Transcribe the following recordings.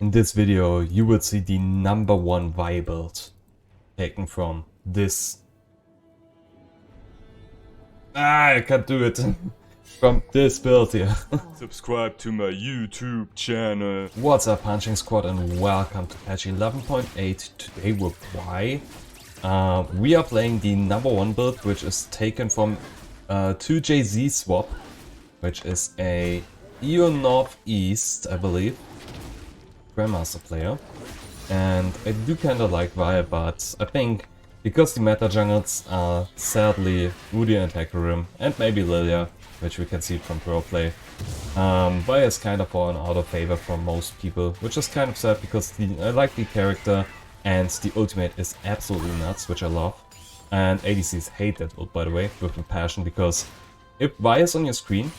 In this video, you will see the #1 Vi build taken from this. I can't do it. From this build here. Subscribe to my YouTube channel. What's up, Punching Squad, and welcome to patch 11.8. Today with Vi. We are playing the #1 build, which is taken from 2JZ swap, which is a EU Northeast, I believe, Grandmaster player. And I do kinda like Vi, but I think because the meta jungles are sadly Rudy and Hecarim, and maybe Lilia, which we can see from pro play, Vi has kind of fallen out of favor from most people, which is kind of sad because I like the character and the ultimate is absolutely nuts, which I love. And ADCs hate that ult, by the way, with a passion, because if Vi is on your screen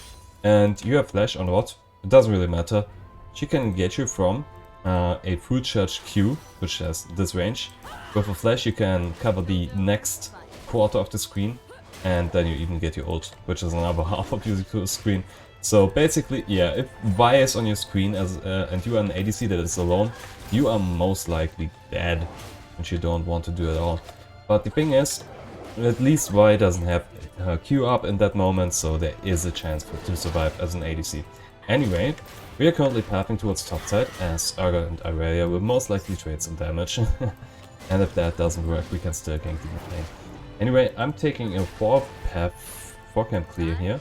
and you have flash or not, it doesn't really matter. She can get you from a full charge Q, which has this range. With a flash you can cover the next quarter of the screen, and then you even get your ult, which is another half of your screen. So basically, yeah, if Vi is on your screen and you are an ADC that is alone, you are most likely dead, which you don't want to do at all. But the thing is, at least Vi doesn't have her Q up in that moment, so there is a chance to survive as an ADC. Anyway, we are currently pathing towards top side, as Urgot and Irelia will most likely trade some damage. And if that doesn't work, we can still gank the mid lane. Anyway, I'm taking a 4-camp clear here,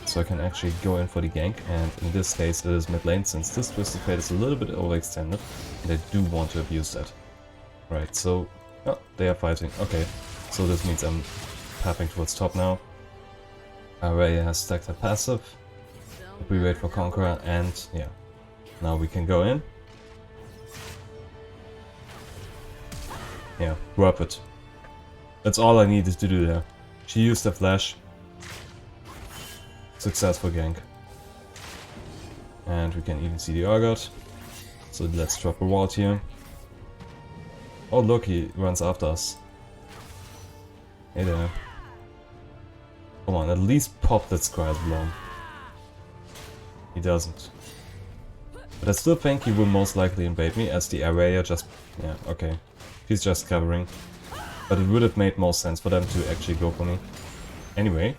so I can actually go in for the gank, and in this case it is mid lane, since this Twisted Fate is a little bit overextended, and I do want to abuse that. Right, so... oh, they are fighting. Okay, so this means I'm pathing towards top now. Irelia has stacked her passive. We wait for Conqueror, and yeah, now we can go in. Yeah, worth it. That's all I needed to do there. She used the flash. Successful gank. And we can even see the Urgot. So let's drop a ward here. Oh look, he runs after us. Hey there. Come on, at least pop that Scry's blown. He doesn't. But I still think he will most likely invade me, as the area just... yeah, okay. He's just covering. But it would have made more sense for them to actually go for me. Anyway,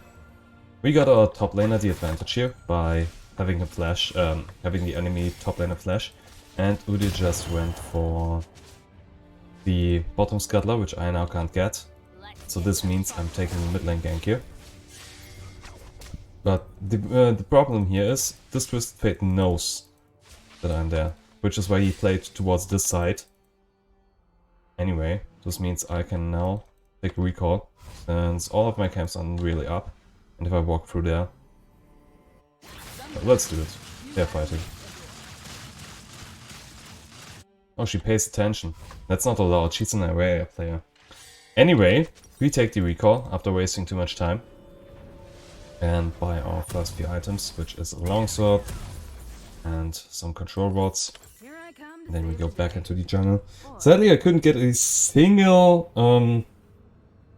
we got our top laner the advantage here by having a flash, having the enemy top laner flash. And Udi just went for the bottom scuttler, which I now can't get. So this means I'm taking the mid lane gank here. But the problem here is, this Twisted Fate knows that I'm there, which is why he played towards this side. Anyway, this means I can now take a recall, since all of my camps are really up, and if I walk through there... let's do it. They're fighting. Oh, she pays attention. That's not allowed, she's an area player. Anyway, we take the recall after wasting too much time. And buy our first few items, which is a longsword and some control rods. And then we go back into the jungle. Sadly, I couldn't get a single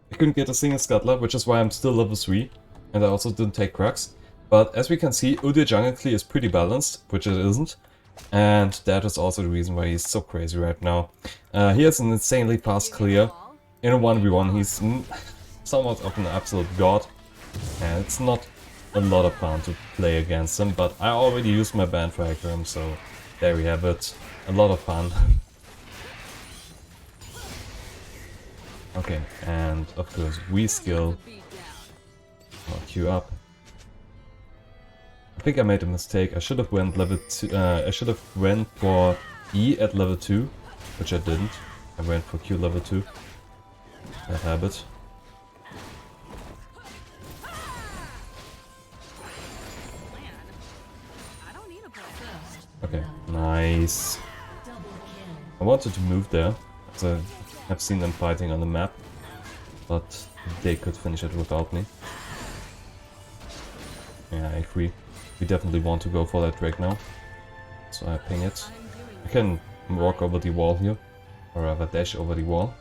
scuttler, which is why I'm still level 3, and I also didn't take cracks. But as we can see, Udyr jungle clear is pretty balanced, which it isn't, and that is also the reason why he's so crazy right now. He has an insanely fast clear. In a 1v1, he's somewhat of an absolute god. And it's not a lot of fun to play against him, but I already used my ban for Hecarim, so there we have it. A lot of fun. Okay, and of course we skill. I'll queue up. I think I made a mistake. I should have went level 2. I should have went for E at level 2, which I didn't. I went for Q level 2. Bad habit. Okay, nice. I wanted to move there, because I have seen them fighting on the map, but they could finish it without me. Yeah, I agree. We definitely want to go for that Drake now, so I ping it. I can walk over the wall here, or rather dash over the wall.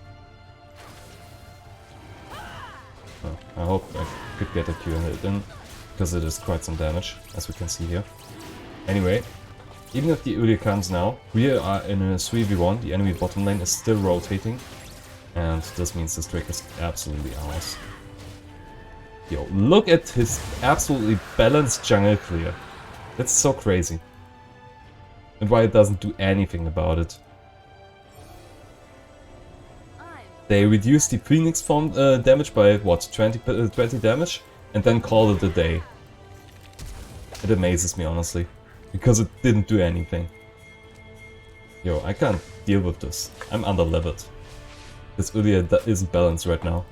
Oh, I hope I could get a Q hit in, because it is quite some damage, as we can see here. Anyway, Even if the Udyr comes now, we are in a 3v1, the enemy bottom lane is still rotating. And this means this Drake is absolutely ours. Yo, look at his absolutely balanced jungle clear. That's so crazy. And why it doesn't do anything about it. They reduced the Phoenix form damage by what, 20 damage? And then called it a day. It amazes me honestly. Because it didn't do anything. Yo, I can't deal with this. I'm under-leveled. This Udyr isn't balanced right now.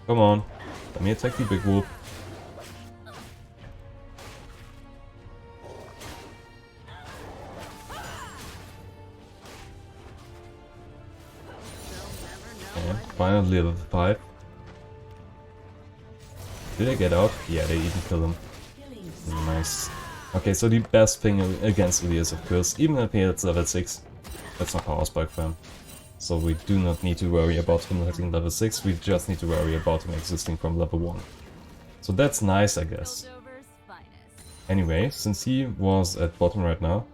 Come on. Let me attack the big whoop. Okay, finally level 5. Did they get out? Yeah, they even kill him. Nice. Okay, so the best thing against Udyr is of course, even if he hits level 6, that's not power spike for him. So we do not need to worry about him hitting level 6, we just need to worry about him existing from level 1. So that's nice, I guess. Anyway, since he was at bottom right now,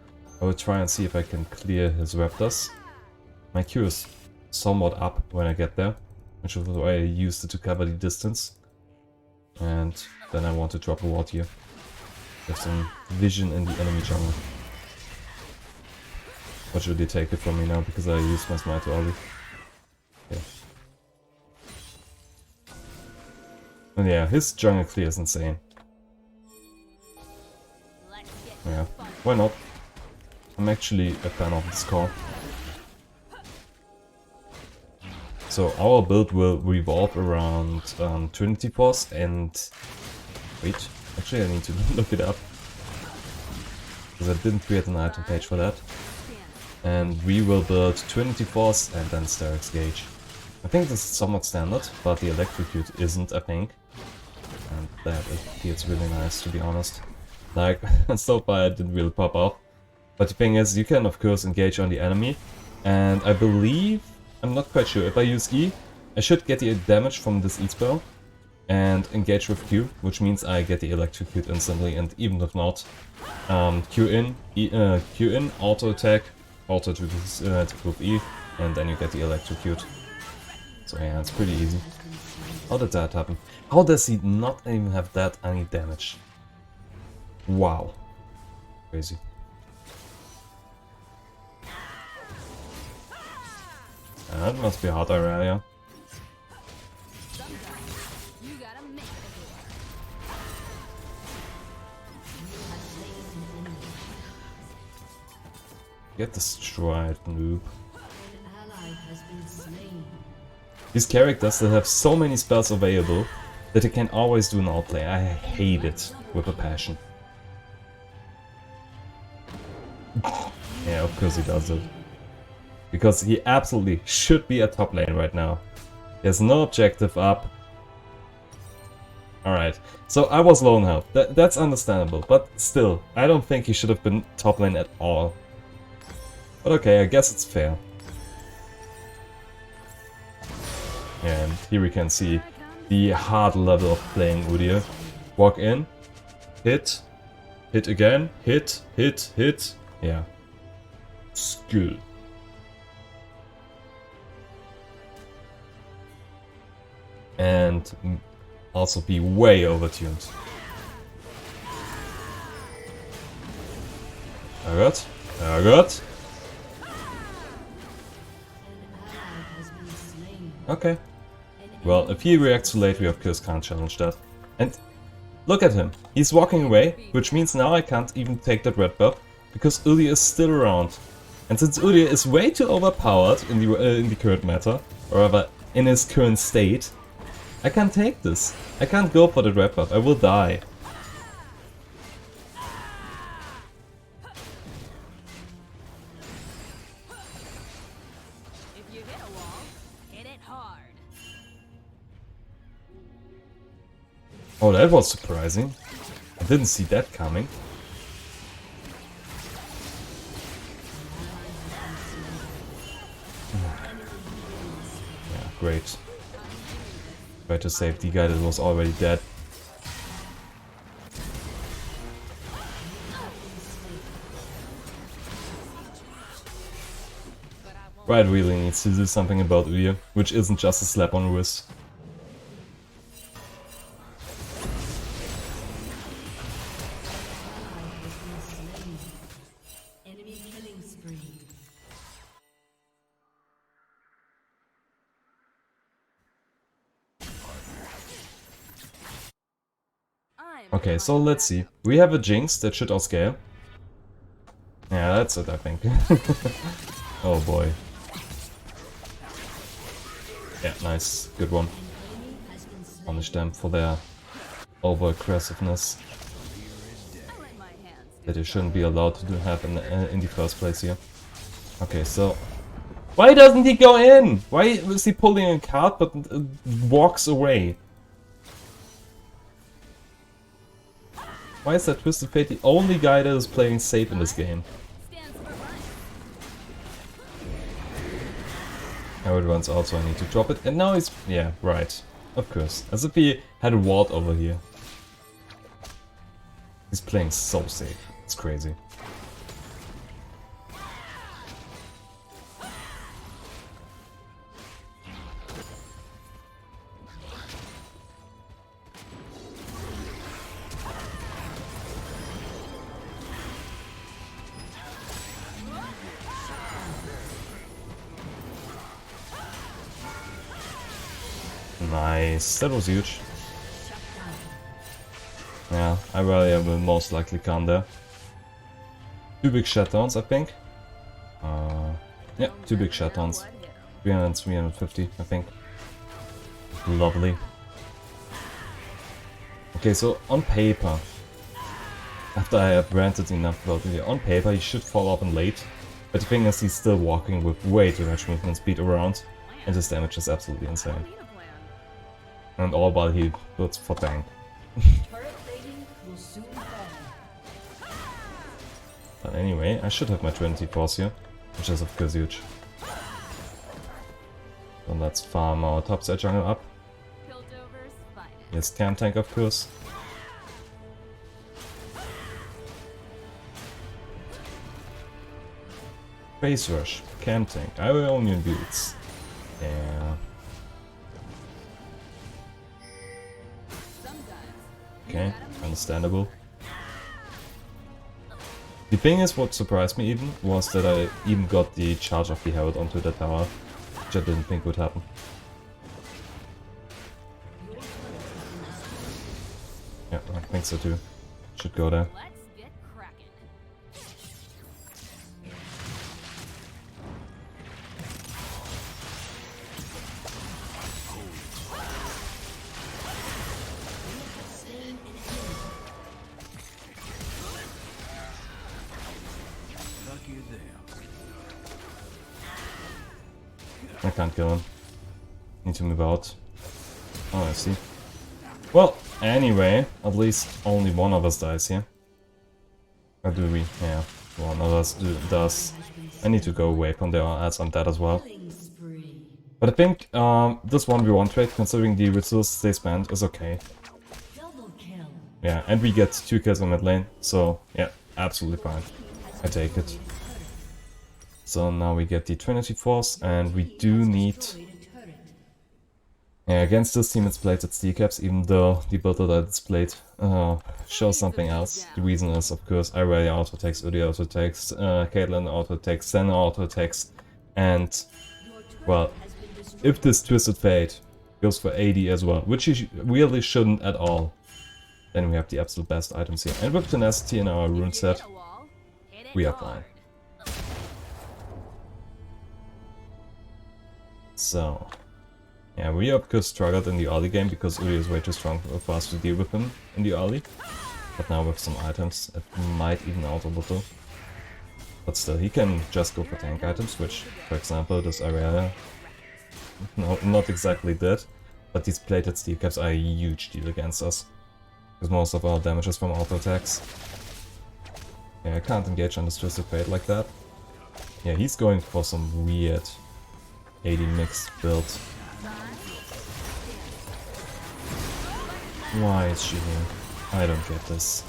I will try and see if I can clear his raptors. My Q is somewhat up when I get there, which is why I used it to cover the distance. And then I want to drop a ward here. Have some vision in the enemy jungle. What should they take it from me now because I used my smite too early? Okay. And yeah, his jungle clear is insane. Yeah, why not? I'm actually a fan of this call. So our build will revolve around Trinity Force and... Wait, actually I need to look it up. Because I didn't create an item page for that. And we will build Trinity Force and then Sterix Gauge. I think this is somewhat standard, but the Electrocute isn't, I think. And that feels really nice, to be honest. Like, so far it didn't really pop off. But the thing is, you can of course engage on the enemy. And I believe, I'm not quite sure, if I use E, I should get the damage from this E spell. And engage with Q, which means I get the Electrocute instantly, and even if not, Q in, auto attack, auto to prove E, and then you get the Electrocute. So yeah, it's pretty easy. How did that happen? How does he not even have that any damage? Wow. Crazy. That must be a hard area. Get destroyed, noob. These characters that have so many spells available that they can always do an outplay. I hate it with a passion. Yeah, of course he does it. Because he absolutely should be at top lane right now. He has no objective up. Alright, so I was low on health. That's understandable, but still, I don't think he should have been top lane at all. But okay, I guess it's fair. And here we can see the hard level of playing Udyr. Walk in, hit, hit again, hit, hit, hit. Yeah. Skill. And also be way overtuned. Alright, alright. Okay. Well, if he reacts too late, we of course can't challenge that. And look at him. He's walking away, which means now I can't even take that red buff, because Udyr is still around. And since Udyr is way too overpowered in the current meta, or rather in his current state, I can't take this. I can't go for the red buff. I will die. Oh, that was surprising. I didn't see that coming. Yeah, great. Tried to save the guy that was already dead. Riot really needs to do something about Udyr, which isn't just a slap on the wrist. Okay, so let's see. We have a Jinx that should outscale. Yeah, that's it, I think. Oh boy. Yeah, nice. Good one. Punish them for their over-aggressiveness that you shouldn't be allowed to have in the first place here. Okay, so... Why doesn't he go in? Why is he pulling a card but walks away? Why is that Twisted Fate the only guy that is playing safe in this game? Now it runs out, so I need to drop it. And now he's... yeah, right. Of course. As if he had a ward over here. He's playing so safe. It's crazy. Nice, that was huge. Yeah, I really will most likely come there. 2 big shutdowns, I think. Yeah, 2 big shutdowns. 300 and 350, I think. Lovely. Okay, so on paper, after I have ranted enough about it, on paper he should fall up in late. But the thing is, he's still walking with way too much movement speed around, and his damage is absolutely insane. And all while he builds for tank. But anyway, I should have my Trinity Force here, which is of course huge. So let's farm our topside jungle up. Yes, camp tank of course. Base rush, camp tank, Ionian boots. Yeah. Okay, understandable. The thing is, what surprised me even, was that I even got the charge of the Herald onto the tower, which I didn't think would happen. Yeah, I think so too. Should go there. I can't kill him. Need to move out. Oh, I see. Well, anyway, at least only one of us dies here. Or do we? Yeah, one of us does. I need to go away from there, as I'm dead as well. But I think this 1v1 trade, considering the resources they spent, is okay. Yeah, and we get 2 kills on mid lane, so yeah, absolutely fine. I take it. So now we get the Trinity Force, and we do need... Yeah, against this team it's played its decaps, even though the build that it's played shows something else. The reason is, of course, Irelia auto-attacks, Udyr auto-attacks, Caitlyn auto-attacks, Senna auto-attacks, and... well, if this Twisted Fate goes for 80 as well, which he really shouldn't at all, then we have the absolute best items here. And with Tenacity in our rune set, we are fine. So, yeah, we of course struggled in the early game because Udyr is way too strong for us to deal with him in the early. But now with some items, it might even out a little. But still, he can just go for tank items, which, for example, this area, no, not exactly did. But these plated steel caps are a huge deal against us, because most of our damage is from auto attacks. Yeah, I can't engage on this Twisted Fate like that. Yeah, he's going for some weird 80 mixed build. Why is she here? I don't get this.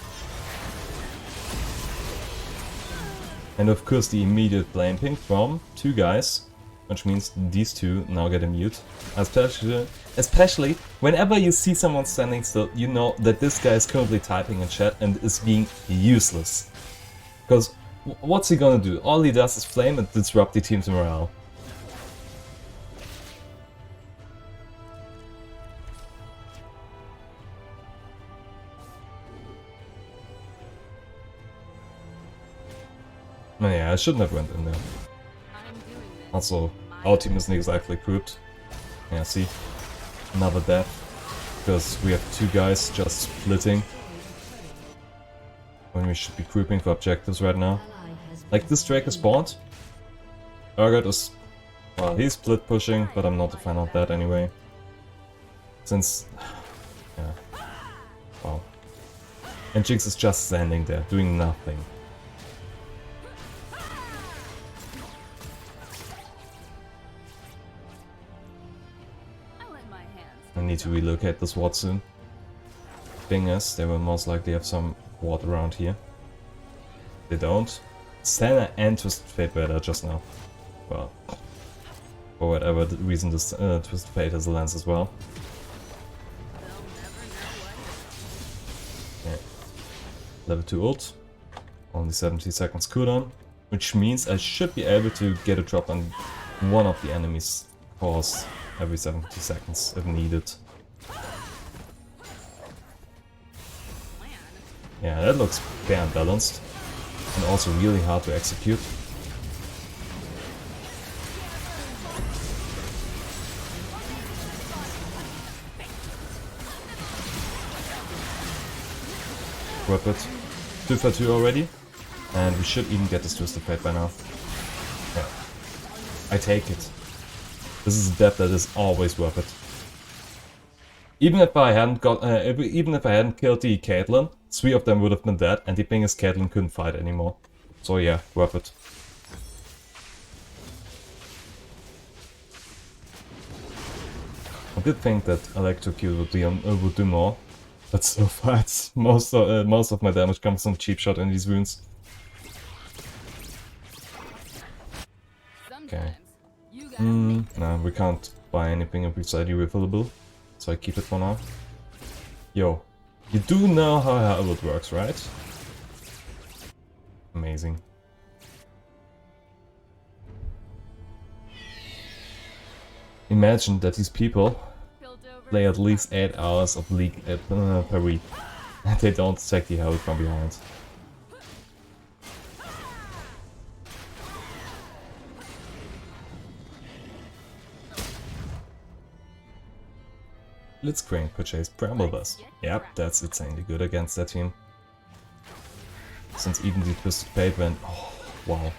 And of course the immediate blame ping from 2 guys which means these two now get a mute. Especially whenever you see someone standing still, you know that this guy is currently typing in chat and is being useless. Because what's he gonna do? All he does is flame and disrupt the team's morale. Oh yeah, I shouldn't have went in there. Also, our team isn't exactly grouped. Yeah, see? Another death. Because we have two guys just splitting. When we should be grouping for objectives right now. Like, this Drake is spawned. Urgot is... well, he's split pushing, but I'm not a fan of that anyway. Since... yeah. Wow. And Jinx is just standing there, doing nothing. I need to relocate this ward soon. Thing is, they will most likely have some ward around here. They don't. Senna and Twisted Fate were there just now. Well, for whatever reason, this Twisted Fate has a lens as well. Okay. Level 2 ult. Only 70 seconds cooldown. Which means I should be able to get a drop on one of the enemies' cores every 70 seconds if needed. Yeah, that looks fair and balanced. And also really hard to execute. Whip it. 2 for 2 already. And we should even get this Twisted Fate by now. Yeah. I take it. This is a death that is always worth it. Even if I hadn't got, even if I hadn't killed the Caitlyn, 3 of them would have been dead, and the thing is Caitlyn couldn't fight anymore. So yeah, worth it. I did think that Electrocute would do more, but so far it's most of my damage comes from cheap shot in these wounds. Okay. No, we can't buy anything besides refillable, so I keep it for now. Yo, you do know how Herald works, right? Amazing. Imagine that these people play at least 8 hours of League per week, and they don't check the Herald from behind. Blitzcrank purchased Bramblebus. Yep, that's insanely good against that team. Since even the Twisted Fate went... oh, wow.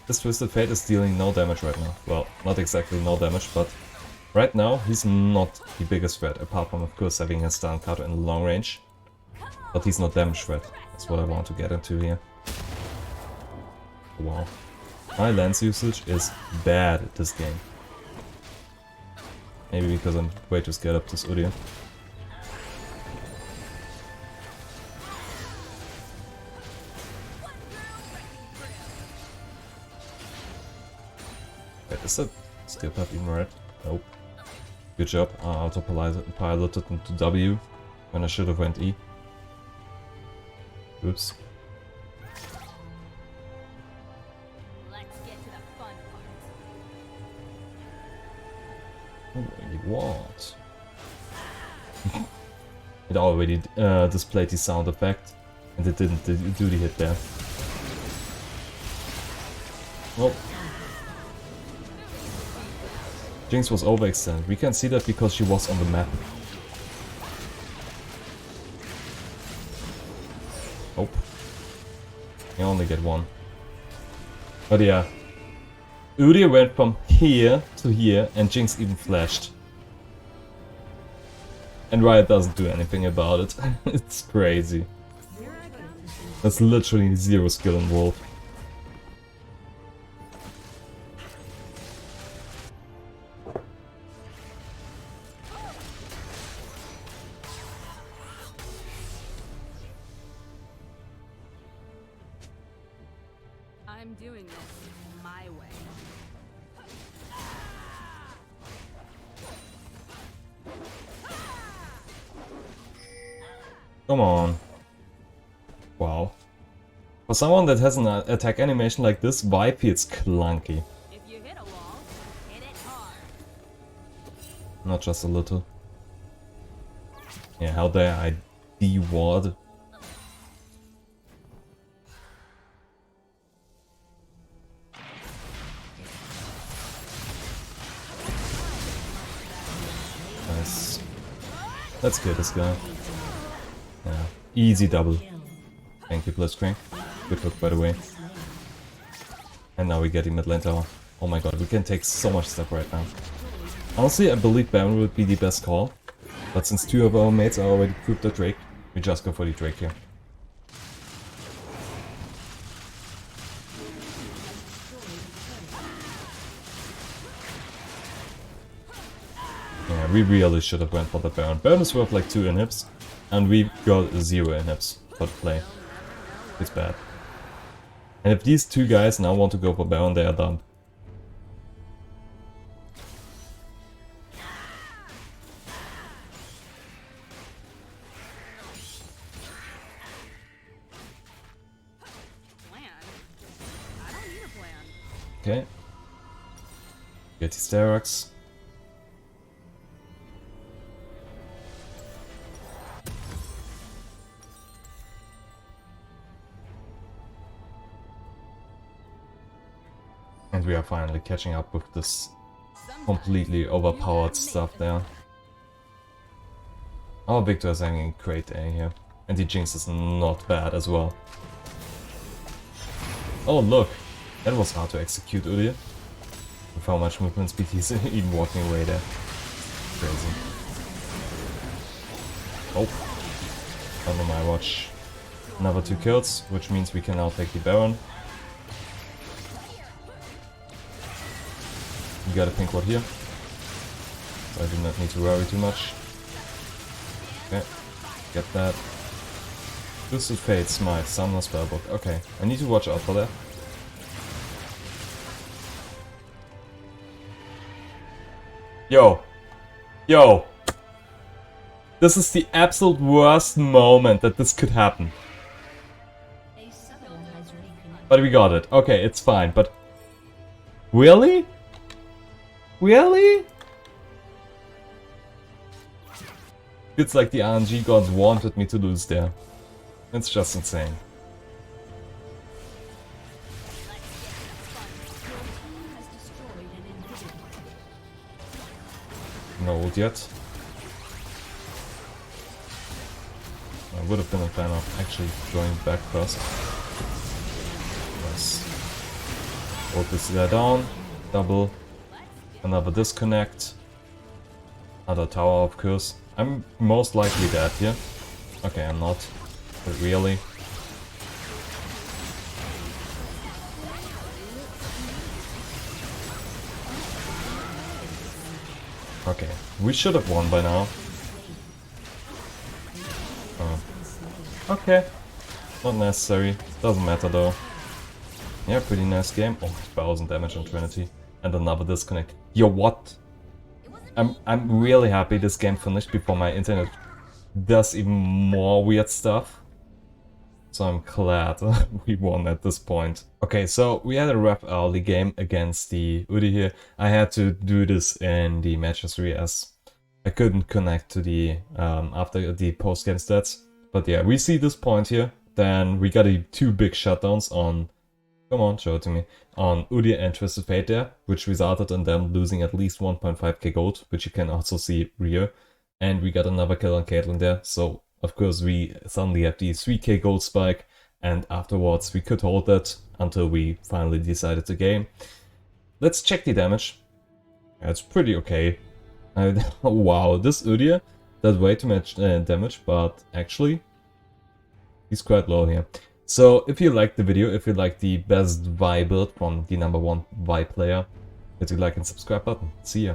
This Twisted Fate is dealing no damage right now. Well, not exactly no damage, but right now he's not the biggest threat, apart from of course having a stun cutter in long range. But he's not damage threat. That's what I want to get into here. Wow. My lance usage is bad at this game. Maybe because I'm way too scared of this Udyr. Wait, is that skill path even right? Nope. Good job. I autopiloted into W when I should have went E. Oops. What? It already displayed the sound effect, and it didn't do the hit there. Nope. Jinx was overextended. We can see that because she was on the map. Nope. You only get one. But yeah. Udyr went from here to here, and Jinx even flashed. And Riot doesn't do anything about it. It's crazy. There's literally zero skill involved. I'm doing this my way. Come on. Wow. For someone that has an attack animation like this, Vibe feels clunky. If you hit a wall, hit it hard. Not just a little. Yeah, how dare I de-ward. Nice. Let's kill this guy. Yeah, easy double. Thank you, Blitzcrank. Good hook, by the way. And now we get the mid lane tower. Oh my god, we can take so much stuff right now. Honestly, I believe Baron would be the best call. But since two of our mates are already grouped the Drake, we just go for the Drake here. Yeah, we really should have went for the Baron. Baron is worth like 2 inhibs, and we got 0 inhibs for the play. It's bad. And if these two guys now want to go for Baron, they are done. Plan? I don't need a plan. Okay. Get the Sterox. And we are finally catching up with this completely overpowered stuff there. Our Victor is having a great day here. And the Jinx is not bad as well. Oh look! That was hard to execute, Uri. With how much movement speed he's even walking away there. Crazy. Oh. Under my watch. Another 2 kills, which means we can now take the Baron. We got a pink ward here, so I do not need to worry too much. Okay, get that. Twisted Fate, Smite, Summoner Spellbook. Okay, I need to watch out for that. Yo! Yo! This is the absolute worst moment that this could happen. But we got it. Okay, it's fine, but... Really? Really? It's like the RNG gods wanted me to lose there. It's just insane. No ult yet. I would have been a fan of actually going back first. Nice. Ult this guy down. Double. Another disconnect. Another tower, of course. I'm most likely dead here. Okay, I'm not. But really. Okay, we should have won by now. Okay. Not necessary. Doesn't matter though. Yeah, pretty nice game. Oh, 1000 damage on Trinity. And another disconnect. Yo, what? I'm really happy this game finished before my internet does even more weird stuff. So I'm glad we won at this point. Okay, so we had a rough early game against the Udi here. I had to do this in the match history as I couldn't connect to the after the post game stats. But yeah, we see this point here. Then we got 2 big shutdowns on. Come on, show it to me. On Udi and Twisted Fate there, which resulted in them losing at least 1.5k gold, which you can also see here. And we got another kill on Caitlyn there, so of course we suddenly have the 3k gold spike, and afterwards we could hold that until we finally decided to game. Let's check the damage. Yeah, it's pretty okay. Wow, this Udi does way too much damage, but actually he's quite low here. So if you liked the video, if you like the best Vi build from the #1 Vi player, hit the like and subscribe button. See ya.